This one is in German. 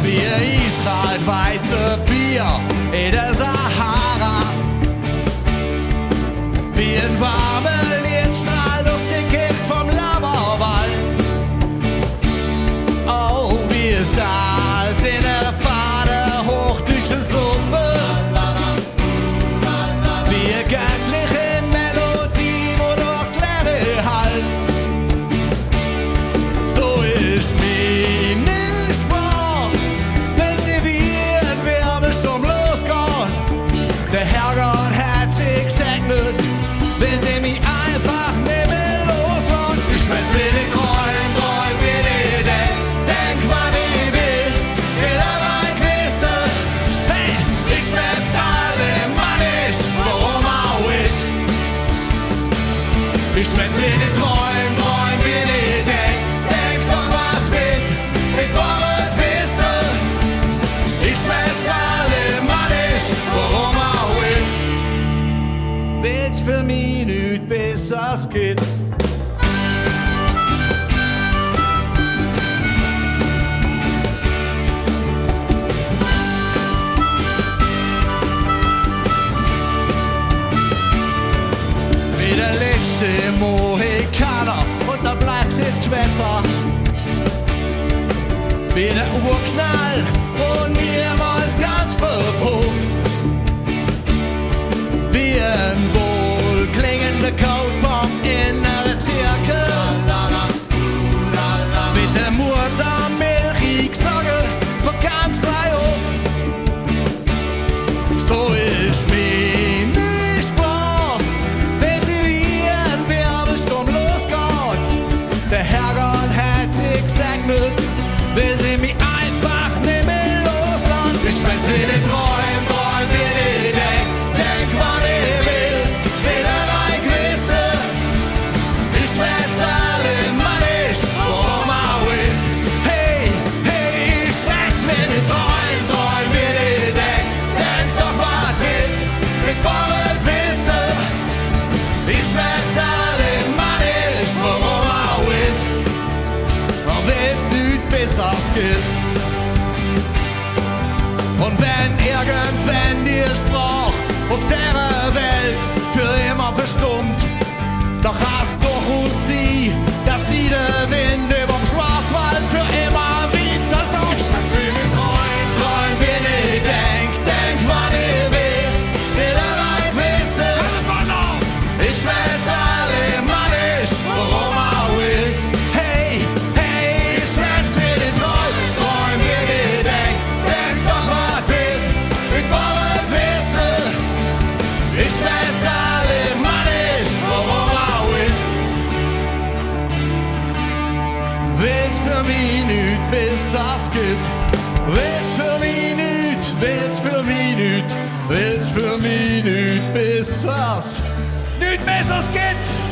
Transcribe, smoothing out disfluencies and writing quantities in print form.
Wir Israel weite Bier in der Sahara. Wie ein warme Lichtstrahl durch die Gift vom Lauerwald. Oh, wie Salz in der Fade, hochdeutsche Suppe. Wie göttliche Melodie, wo durch die Leere hallt. So ist meine Sprache, wenn sie wie ein Wirbelsturm losgeht. Der Herrgott hat sie gesegnet, will sie mich einfach nicht mehr loslassen. Ich schwätz wie die Träum wie die denk, wann ich will allein wissen. Hey, ich schwätz alle Mannisch, warum auch ich. Ich schwätz wie die Träum wie die denk doch was wird, ich will es wissen. Ich schwätz alle Mannisch, warum auch ich. Will's für mich nicht besser es geht. Wie der letzte Mohikaner und der Bleichsichtschwätzer. Wie der Urknall und niemals ganz verpufft. Wie ein wohlklingender Code vom inneren Zirkel. Mit der Muttermilch sage von ganz klein auf. So ist meine Sprache, wenn sie wie ein Wirbelsturm losgeht. Der Herrgott hat sie gesegnet, will sie mich einfach nicht mehr loslassen. Ich schwätz wie die Träum wie die denk, wann ich will allein wissen. Ich schwätz alle Mannisch, warum auch ich. Hey, ich schwätz wie die Träum wie die denk doch was wird, ich will es wissen. Ich schwätz alle Mannisch, warum auch ich. Und wenn's nicht besser geht. Und wenn irgendwann die Sprache auf der Welt für immer verstummt, doch hast doch uns sie, dass sie der Wind überm Schwarzwald für immer weht. Das auch ich schwätz wie die Träum wie die denk, wann ich will allein wissen. Ich schwätz alle Mannisch, warum auch ich. Hey, ich schwätz wie die Träum wie die denk doch was wird, ich will es wissen. Ich schwätz alle Mannisch, warum auch ich. Will's für mich nicht besser's gibt. Will's für mich nicht, will's für mich nicht, will's für mich nicht besser's gibt.